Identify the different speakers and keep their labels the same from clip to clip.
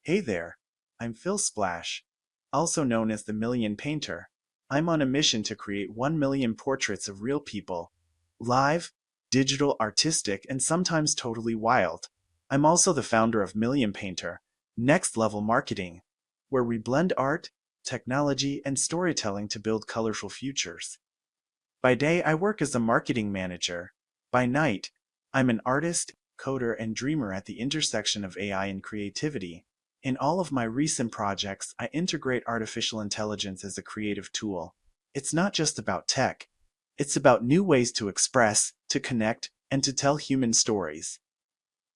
Speaker 1: Hey there, I'm Phil Splash, also known as the Million Painter. I'm on a mission to create 1 million portraits of real people. Live, digital, artistic, and sometimes totally wild. I'm also the founder of Million Painter, Next Level Marketing, where we blend art, technology, and storytelling to build colorful futures. By day, I work as a marketing manager. By night, I'm an artist, coder, and dreamer at the intersection of AI and creativity. In all of my recent projects, I integrate artificial intelligence as a creative tool. It's not just about tech. It's about new ways to express, to connect, and to tell human stories.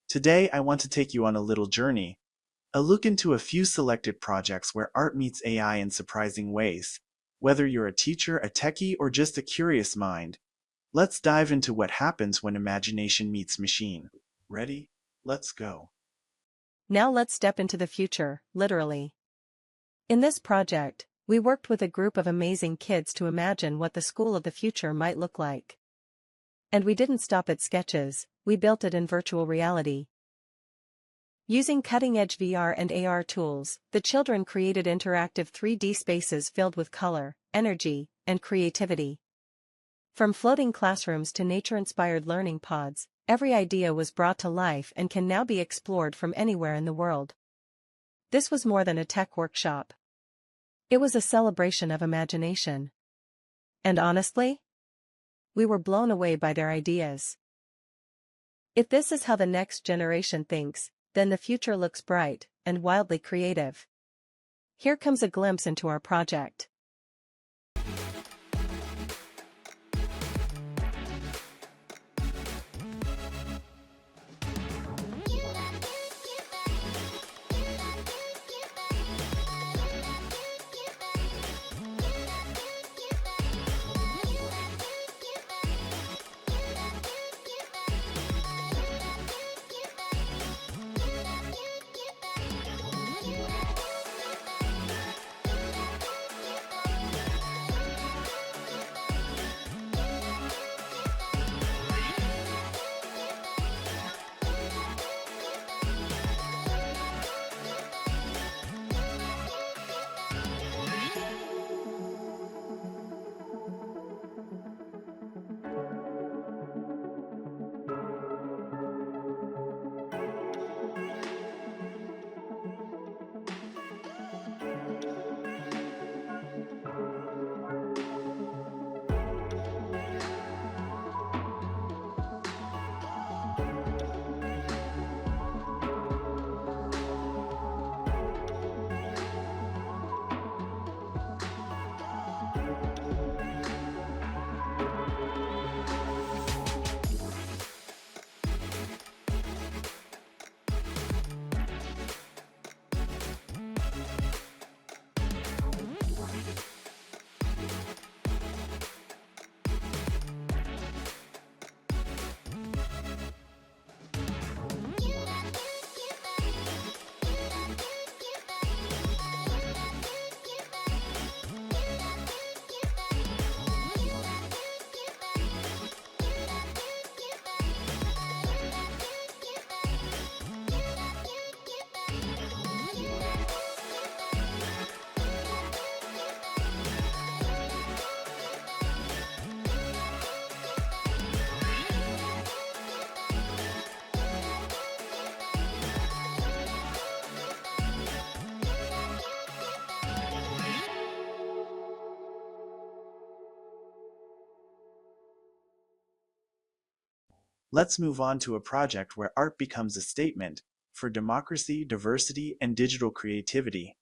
Speaker 1: Today, I want to take you on a little journey, a look into a few selected projects where art meets AI in surprising ways. Whether you're a teacher, a techie, or just a curious mind, let's dive into what happens when imagination meets machine. Ready? Let's go.
Speaker 2: Now let's step into the future, literally. In this project, we worked with a group of amazing kids to imagine what the school of the future might look like. And we didn't stop at sketches, we built it in virtual reality. Using cutting-edge VR and AR tools, the children created interactive 3D spaces filled with color, energy, and creativity. From floating classrooms to nature-inspired learning pods, every idea was brought to life and can now be explored from anywhere in the world. This was more than a tech workshop. It was a celebration of imagination. And honestly, we were blown away by their ideas. If this is how the next generation thinks, then the future looks bright and wildly creative. Here comes a glimpse into our project.
Speaker 1: Let's move on to a project where art becomes a statement for democracy, diversity, and digital creativity.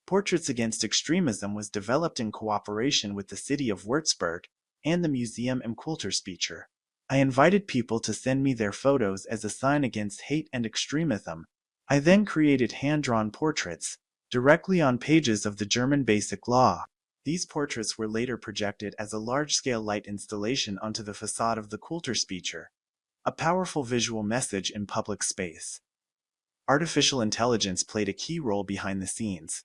Speaker 1: Portraits Against Extremism was developed in cooperation with the city of Würzburg and the Museum im Kulturspeicher. I invited people to send me their photos as a sign against hate and extremism. I then created hand-drawn portraits directly on pages of the German Basic Law. These portraits were later projected as a large-scale light installation onto the facade of the Kulturspeicher, a powerful visual message in public space. Artificial intelligence played a key role behind the scenes.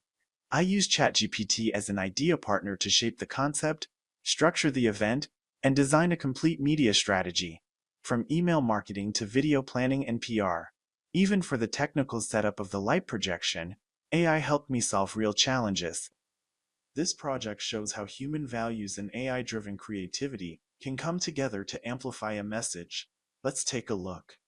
Speaker 1: I used ChatGPT as an idea partner to shape the concept, structure the event, and design a complete media strategy, from email marketing to video planning and PR. Even for the technical setup of the light projection, AI helped me solve real challenges. This project shows how human values and AI-driven creativity can come together to amplify a message. Let's take a look.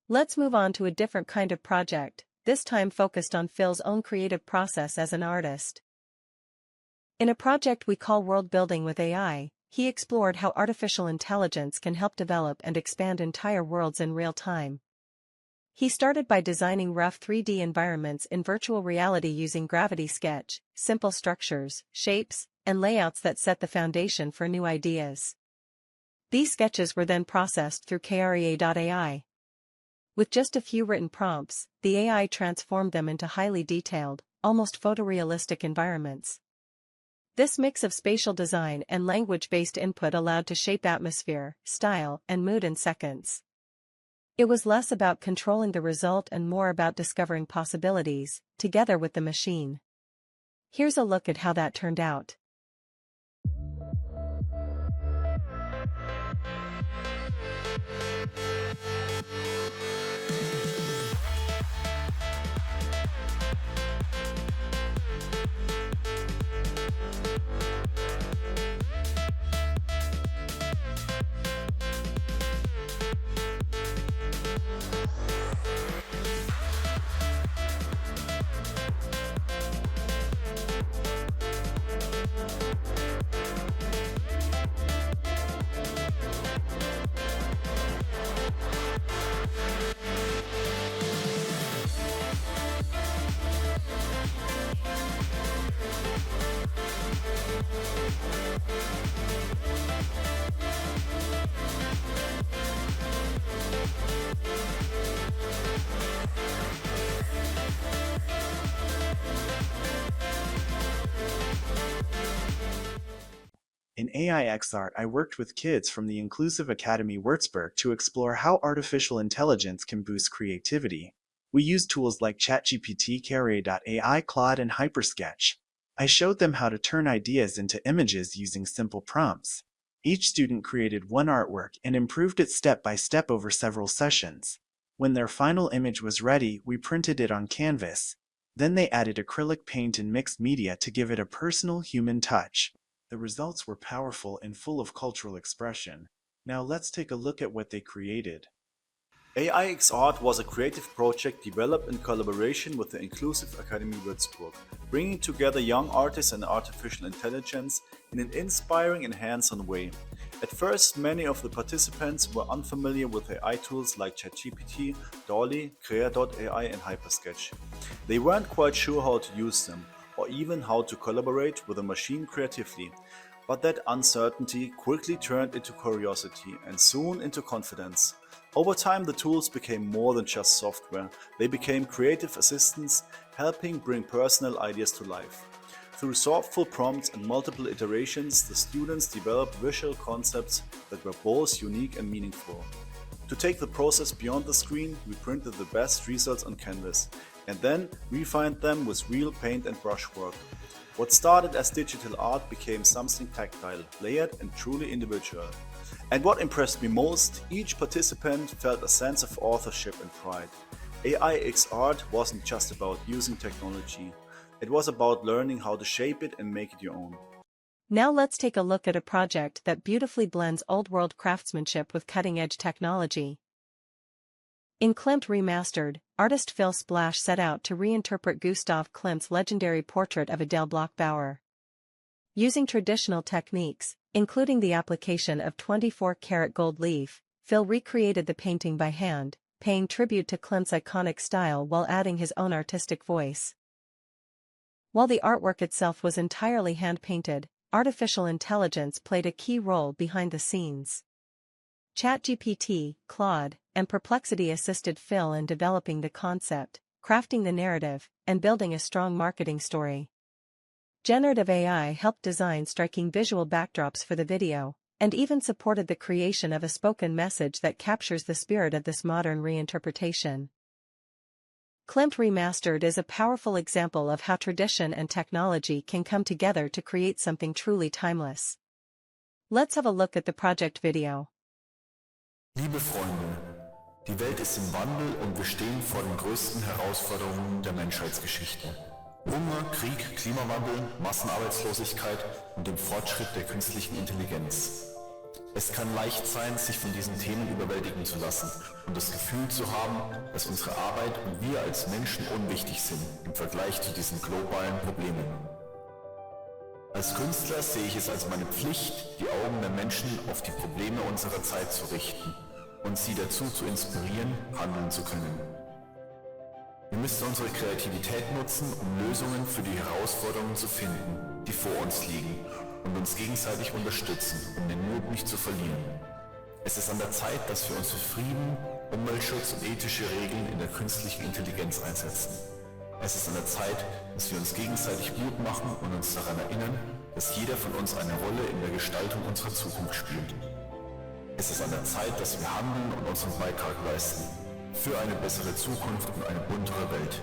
Speaker 2: Let's move on to a different kind of project, this time focused on Phil's own creative process as an artist. In a project we call World Building with AI, he explored how artificial intelligence can help develop and expand entire worlds in real time. He started by designing rough 3D environments in virtual reality using Gravity Sketch, simple structures, shapes, and layouts that set the foundation for new ideas. These sketches were then processed through KREA.ai. With just a few written prompts, the AI transformed them into highly detailed, almost photorealistic environments. This mix of spatial design and language-based input allowed to shape atmosphere, style, and mood in seconds. It was less about controlling the result and more about discovering possibilities, together with the machine. Here's a look at how that turned out.
Speaker 1: In AIX Art, I worked with kids from the Inclusive Academy Würzburg to explore how artificial intelligence can boost creativity. We used tools like ChatGPT, AI, Claude, and Hypersketch. I showed them how to turn ideas into images using simple prompts. Each student created one artwork and improved it step by step over several sessions. When their final image was ready, we printed it on canvas. Then they added acrylic paint and mixed media to give it a personal human touch. The results were powerful and full of cultural expression. Now let's take a look at what they created.
Speaker 3: AIX Art was a creative project developed in collaboration with the Inclusive Academy Würzburg, bringing together young artists and artificial intelligence in an inspiring and hands-on way. At first, many of the participants were unfamiliar with AI tools like ChatGPT, DALL-E, Crea.ai and Hypersketch. They weren't quite sure how to use them, or even how to collaborate with a machine creatively. But that uncertainty quickly turned into curiosity and soon into confidence. Over time, the tools became more than just software. They became creative assistants, helping bring personal ideas to life. Through thoughtful prompts and multiple iterations, the students developed visual concepts that were both unique and meaningful. To take the process beyond the screen, we printed the best results on canvas and then refined them with real paint and brushwork. What started as digital art became something tactile, layered, and truly individual. And what impressed me most, each participant felt a sense of authorship and pride. AIX art wasn't just about using technology, it was about learning how to shape it and make it your own.
Speaker 2: Now let's take a look at a project that beautifully blends old-world craftsmanship with cutting-edge technology. In Klimt Remastered, artist Phil Splash set out to reinterpret Gustav Klimt's legendary portrait of Adele Bloch-Bauer. Using traditional techniques, including the application of 24-karat gold leaf, Phil recreated the painting by hand, paying tribute to Klimt's iconic style while adding his own artistic voice. While the artwork itself was entirely hand-painted, artificial intelligence played a key role behind the scenes. ChatGPT, Claude, and Perplexity assisted Phil in developing the concept, crafting the narrative, and building a strong marketing story. Generative AI helped design striking visual backdrops for the video, and even supported the creation of a spoken message that captures the spirit of this modern reinterpretation. Klimt Remastered is a powerful example of how tradition and technology can come together to create something truly timeless. Let's have a look at the project video.
Speaker 4: Liebe Freunde, die Welt ist im Wandel und wir stehen vor den größten Herausforderungen der Menschheitsgeschichte. Hunger, Krieg, Klimawandel, Massenarbeitslosigkeit und dem Fortschritt der künstlichen Intelligenz. Es kann leicht sein, sich von diesen Themen überwältigen zu lassen und das Gefühl zu haben, dass unsere Arbeit und wir als Menschen unwichtig sind im Vergleich zu diesen globalen Problemen. Als Künstler sehe ich es als meine Pflicht, die Augen der Menschen auf die Probleme unserer Zeit zu richten und sie dazu zu inspirieren, handeln zu können. Wir müssen unsere Kreativität nutzen, um Lösungen für die Herausforderungen zu finden, die vor uns liegen, und uns gegenseitig unterstützen, um den Mut nicht zu verlieren. Es ist an der Zeit, dass wir uns für Frieden, Umweltschutz und ethische Regeln in der künstlichen Intelligenz einsetzen. Es ist an der Zeit, dass wir uns gegenseitig Mut machen und uns daran erinnern, dass jeder von uns eine Rolle in der Gestaltung unserer Zukunft spielt. Es ist an der Zeit, dass wir handeln und unseren Beitrag leisten für eine bessere Zukunft und eine buntere Welt.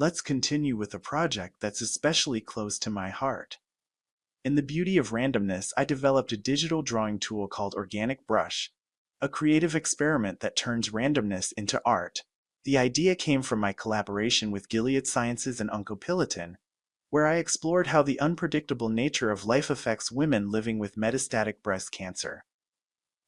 Speaker 1: Let's continue with a project that's especially close to my heart. In the beauty of randomness, I developed a digital drawing tool called Organic Brush, a creative experiment that turns randomness into art. The idea came from my collaboration with Gilead Sciences and OncoPilotin, where I explored how the unpredictable nature of life affects women living with metastatic breast cancer.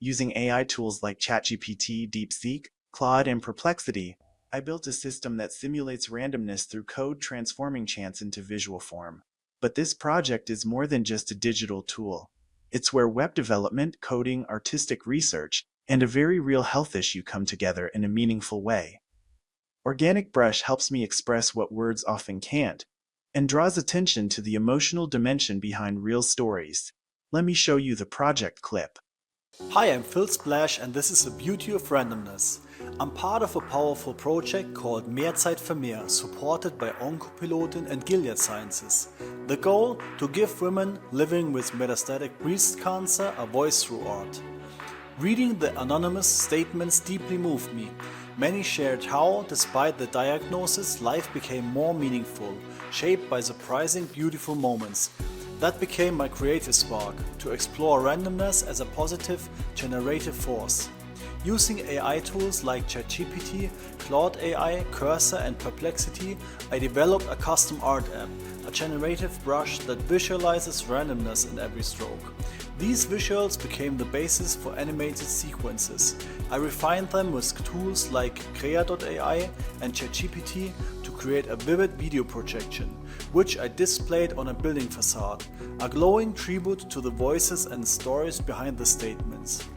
Speaker 1: Using AI tools like ChatGPT, DeepSeek, Claude, and Perplexity, I built a system that simulates randomness through code, transforming chance into visual form. But this project is more than just a digital tool. It's where web development, coding, artistic research, and a very real health issue come together in a meaningful way. Organic Brush helps me express what words often can't, and draws attention to the emotional dimension behind real stories. Let me show you the project clip.
Speaker 3: Hi, I'm Phil Splash and this is the beauty of randomness. I'm part of a powerful project called Mehr Zeit für Mehr, supported by OncoPilotin and Gilead Sciences. The goal? To give women living with metastatic breast cancer a voice through art. Reading the anonymous statements deeply moved me. Many shared how, despite the diagnosis, life became more meaningful, shaped by surprising beautiful moments. That became my creative spark, to explore randomness as a positive, generative force. Using AI tools like ChatGPT, Claude AI, Cursor and Perplexity, I developed a custom art app, a generative brush that visualizes randomness in every stroke. These visuals became the basis for animated sequences. I refined them with tools like Crea.ai and ChatGPT to create a vivid video projection, which I displayed on a building facade, a glowing tribute to the voices and stories behind the statements.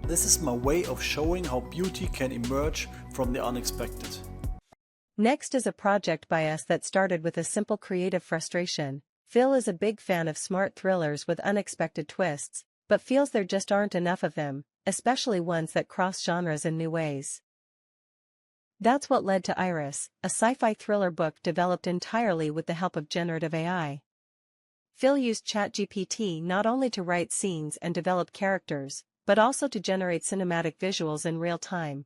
Speaker 3: This is my way of showing how beauty can emerge from the unexpected.
Speaker 2: Next is a project by us that started with a simple creative frustration. Phil is a big fan of smart thrillers with unexpected twists, but feels there just aren't enough of them, especially ones that cross genres in new ways. That's what led to Iris, a sci-fi thriller book developed entirely with the help of generative AI. Phil used ChatGPT not only to write scenes and develop characters, but also to generate cinematic visuals in real time.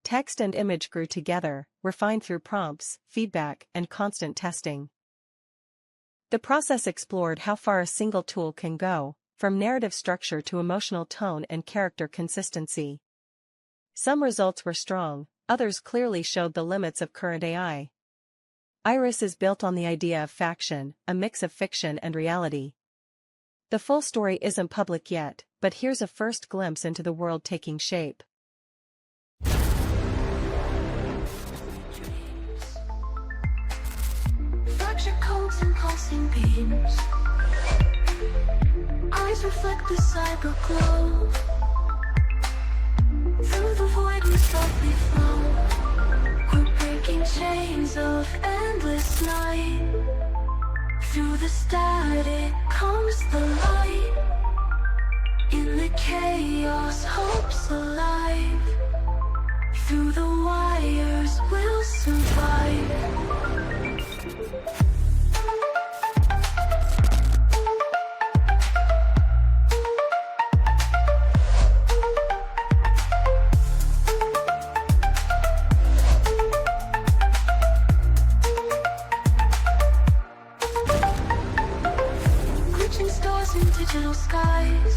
Speaker 2: Text and image grew together, refined through prompts, feedback, and constant testing. The process explored how far a single tool can go, from narrative structure to emotional tone and character consistency. Some results were strong, others clearly showed the limits of current AI. Iris is built on the idea of faction, a mix of fiction and reality. The full story isn't public yet, but here's a first glimpse into the world taking shape.
Speaker 5: Fracture codes and pulsing beams. Eyes reflect the cyber glow. Through the void we softly flow. We're breaking chains of endless night. Through the static comes the light. In the chaos, hope's alive. Through the wires, we'll survive. Glitching stars in digital skies.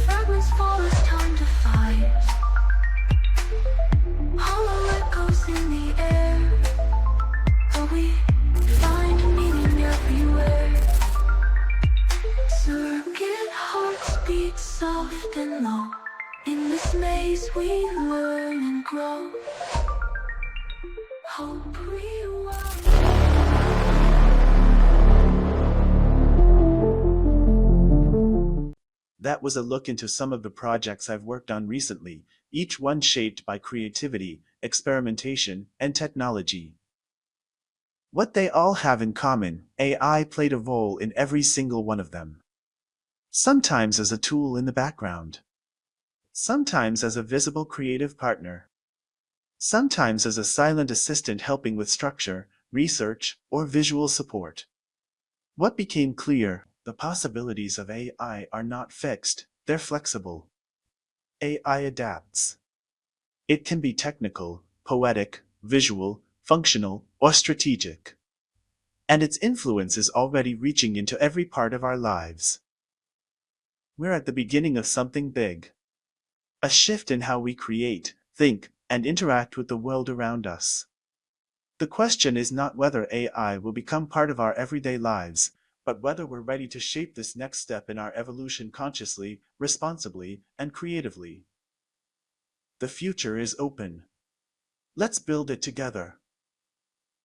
Speaker 5: Fragments fall as time defies. Hollow echoes in the air, but we find meaning everywhere. Circuit hearts beat soft and low. In this maze we learn and grow. Hope rewind.
Speaker 1: That was a look into some of the projects I've worked on recently, each one shaped by creativity, experimentation, and technology. What they all have in common, AI played a role in every single one of them. Sometimes as a tool in the background. Sometimes as a visible creative partner. Sometimes as a silent assistant helping with structure, research, or visual support. What became clear? The possibilities of AI are not fixed, they're flexible. AI adapts. It can be technical, poetic, visual, functional, or strategic. And its influence is already reaching into every part of our lives. We're at the beginning of something big. A shift in how we create, think, and interact with the world around us. The question is not whether AI will become part of our everyday lives, but whether we're ready to shape this next step in our evolution consciously, responsibly, and creatively. The future is open. Let's build it together.